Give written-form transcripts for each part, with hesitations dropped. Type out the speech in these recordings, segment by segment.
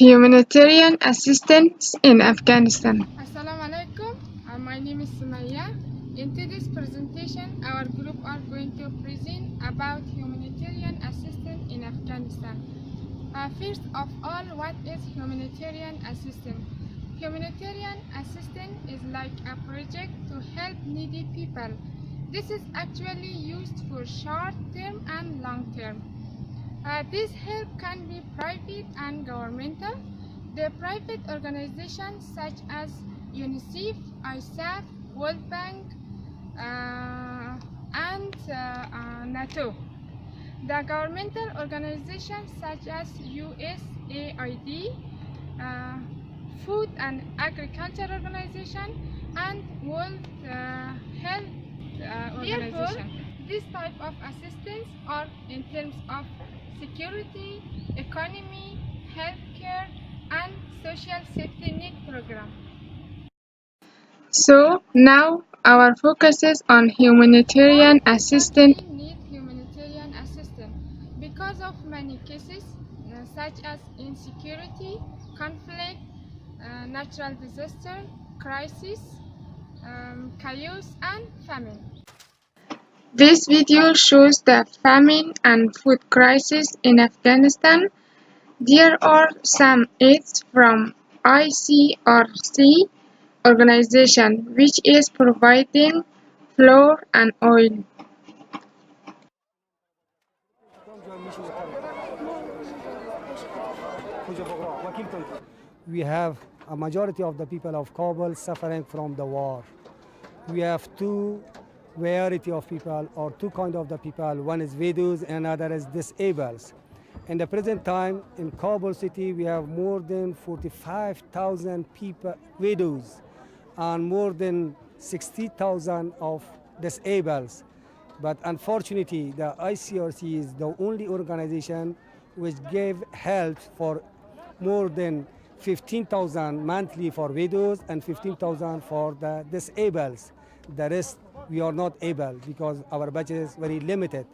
Humanitarian assistance in Afghanistan. Assalamu alaikum. My name is Sumaya. In today's presentation, our group are going to present about humanitarian assistance in Afghanistan. First of all, what is humanitarian assistance? Humanitarian assistance is like a project to help needy people. This is actually used for short-term and long-term. This help can be private and governmental. The private organizations such as UNICEF, ISAF, World Bank, and NATO. The governmental organizations such as USAID, Food and Agriculture Organization, and World Health Organization. Therefore, this type of assistance are in terms of security, economy, healthcare, and social safety net program. So now our focus is on humanitarian assistance. We need humanitarian assistance because of many cases such as insecurity, conflict, natural disaster, crisis, chaos, and famine. This video shows the famine and food crisis in Afghanistan. There are some aids from ICRC organization which is providing flour and oil. We have a majority of the people of Kabul suffering from the war. We have two variety of people, or two kind of the people. One is widows and another is disabled. In the present time in Kabul city, we have more than 45,000 people, widows, and more than 60,000 of disabled. But unfortunately, the ICRC is the only organization which gave help for more than 15,000 monthly for widows and 15,000 for the disabled. The rest we are not able because our budget is very limited.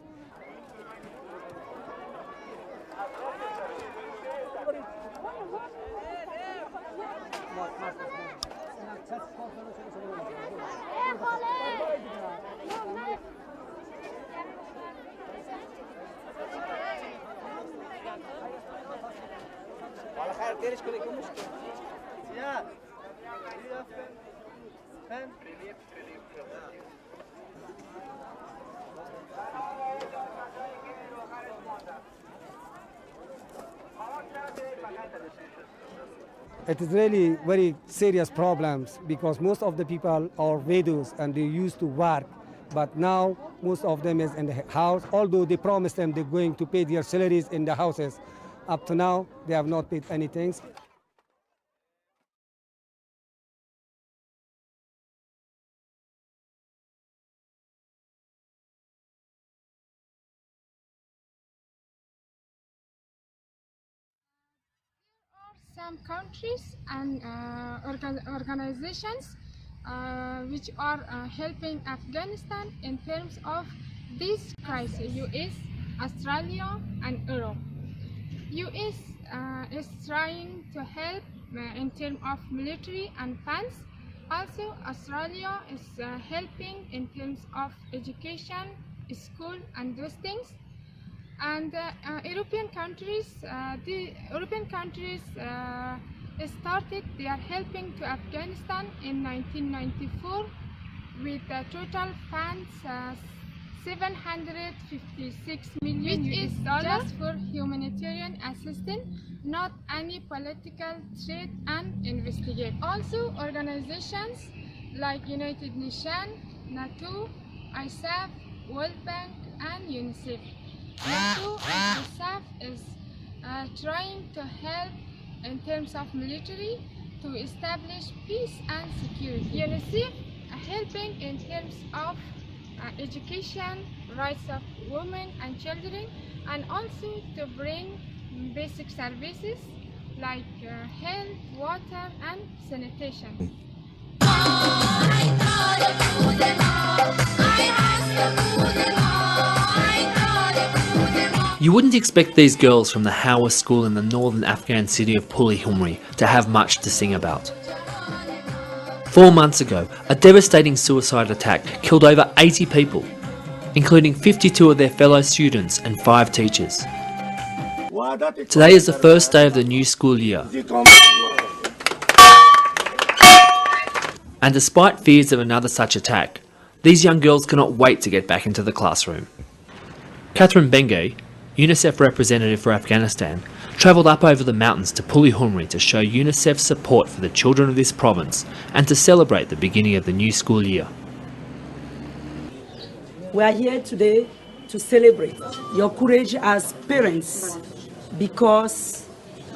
It is really very serious problems because most of the people are widows and they used to work, but now most of them is in the house, although they promised them they're going to pay their salaries in the houses. Up to now, they have not paid anything. Some countries and organizations which are helping Afghanistan in terms of this crisis: US, Australia, and Europe. US is trying to help in terms of military and funds. Also, Australia is helping in terms of education, school, and those things. And European countries, started their helping to Afghanistan in 1994 with a total funds 756 million, which is just for humanitarian assistance, not any political threat and investigate. Also, organizations like United Nations, NATO, ISAF, World Bank, and UNICEF. NATO and ISAF is trying to help in terms of military to establish peace and security. UNICEF helping in terms of education, rights of women and children, and also to bring basic services like health, water, and sanitation. You wouldn't expect these girls from the Hawa school in the northern Afghan city of Puli to have much to sing about. 4 months ago, a devastating suicide attack killed over 80 people, including 52 of their fellow students and 5 teachers. Today is the first day of the new school year. And despite fears of another such attack, these young girls cannot wait to get back into the classroom. Catherine Bengay, UNICEF representative for Afghanistan, travelled up over the mountains to Puli to show UNICEF's support for the children of this province and to celebrate the beginning of the new school year. We are here today to celebrate your courage as parents, because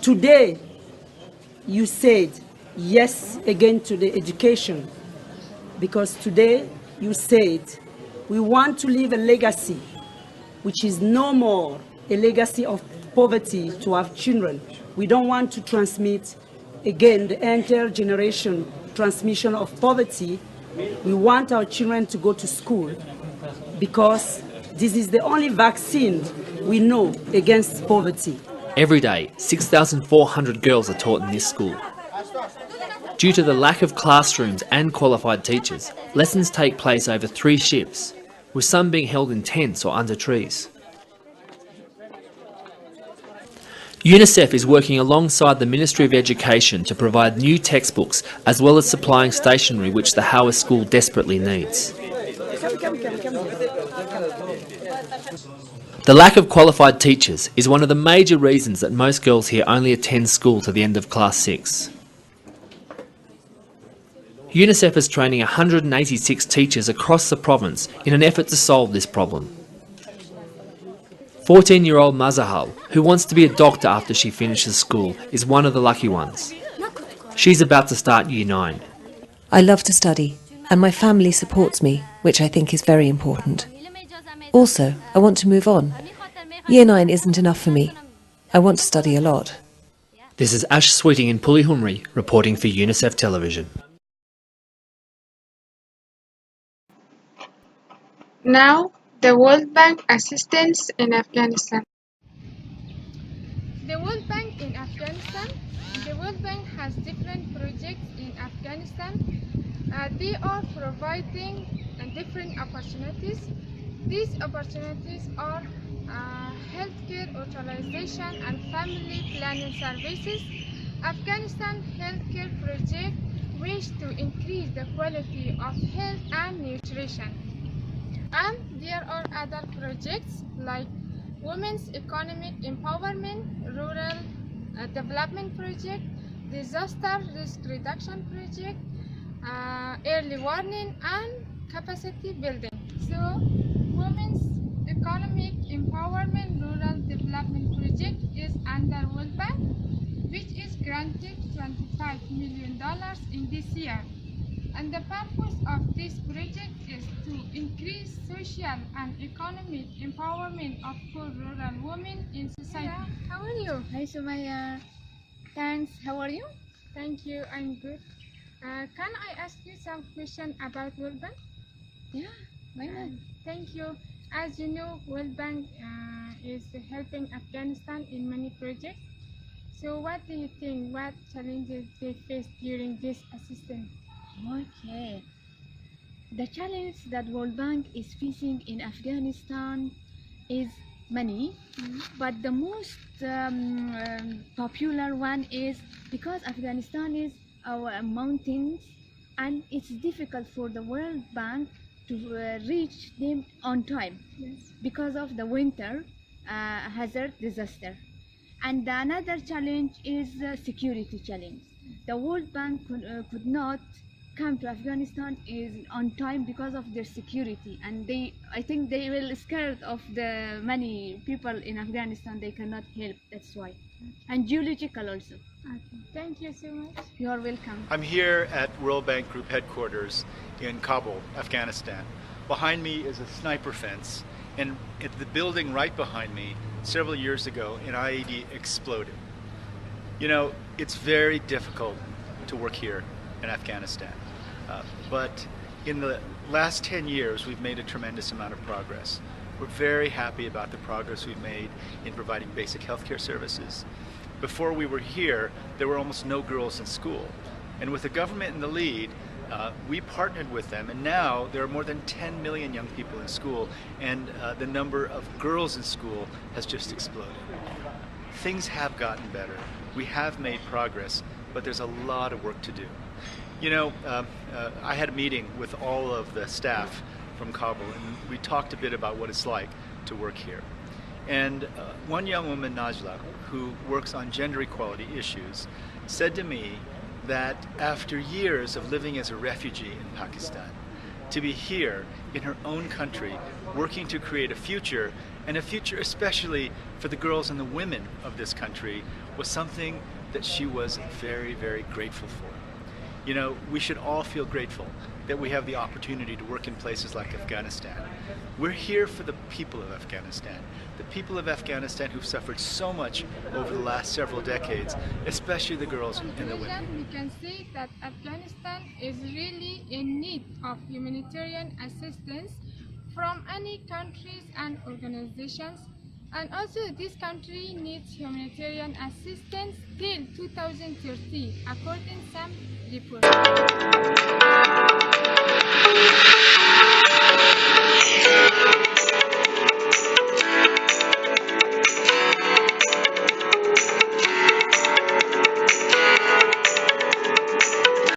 today you said yes again to the education, because today you said we want to leave a legacy which is no more a legacy of poverty to our children. We don't want to transmit again the intergeneration transmission of poverty. We want our children to go to school, because this is the only vaccine we know against poverty. Every day, 6,400 girls are taught in this school. Due to the lack of classrooms and qualified teachers, lessons take place over 3 shifts, with some being held in tents or under trees. UNICEF is working alongside the Ministry of Education to provide new textbooks as well as supplying stationery which the Hawa school desperately needs. The lack of qualified teachers is one of the major reasons that most girls here only attend school to the end of class 6. UNICEF is training 186 teachers across the province in an effort to solve this problem. 14-year-old Mazahal, who wants to be a doctor after she finishes school, is one of the lucky ones. She's about to start Year 9. I love to study, and my family supports me, which I think is very important. Also, I want to move on. Year 9 isn't enough for me. I want to study a lot. This is Ash Sweeting in Puli reporting for UNICEF Television. Now, the World Bank assistance in Afghanistan. The World Bank in Afghanistan. The World Bank has different projects in Afghanistan. They are providing different opportunities. These opportunities are healthcare authorization and family planning services. Afghanistan healthcare project wish to increase the quality of health and nutrition. And there are other projects like Women's Economic Empowerment, Rural Development Project, Disaster Risk Reduction Project, Early Warning and Capacity Building. So, Women's Economic Empowerment Rural Development Project is under World Bank, which is granted $25 million in this year. And the purpose of this project is to increase social and economic empowerment of poor rural women in society. How are you? Hi Sumaya. Thanks. How are you? Thank you. I'm good. Can I ask you some question about World Bank? Yeah, why not? Thank you. As you know, World Bank is helping Afghanistan in many projects. So what do you think? What challenges they face during this assistance? Okay. The challenge that World Bank is facing in Afghanistan is many, but the most popular one is because Afghanistan is our mountains, and it's difficult for the World Bank to reach them on time. Yes. Because of the winter hazard disaster. And another challenge is security challenge. The World Bank could not come to Afghanistan is on time because of their security, and I think they will scared of the many people in Afghanistan. They cannot help, that's why. And geological also. Okay. Thank you so much. You are welcome. I'm here at World Bank Group headquarters in Kabul, Afghanistan. Behind me is a sniper fence, and at the building right behind me, several years ago, an IED exploded. You know, it's very difficult to work here in Afghanistan. But in the last 10 years, we've made a tremendous amount of progress. We're very happy about the progress we've made in providing basic healthcare services. Before we were here, there were almost no girls in school. And with the government in the lead, we partnered with them, and now there are more than 10 million young people in school, and the number of girls in school has just exploded. Things have gotten better. We have made progress, but there's a lot of work to do. You know, I had a meeting with all of the staff from Kabul, and we talked a bit about what it's like to work here. And one young woman, Najla, who works on gender equality issues, said to me that after years of living as a refugee in Pakistan, to be here in her own country, working to create a future, and a future especially for the girls and the women of this country, was something that she was very, very grateful for. You know, we should all feel grateful that we have the opportunity to work in places like Afghanistan. We're here for the people of Afghanistan, the people of Afghanistan who've suffered so much over the last several decades, especially the girls and the women. We can see that Afghanistan is really in need of humanitarian assistance from any countries and organizations, and also this country needs humanitarian assistance till 2030 according to some reports.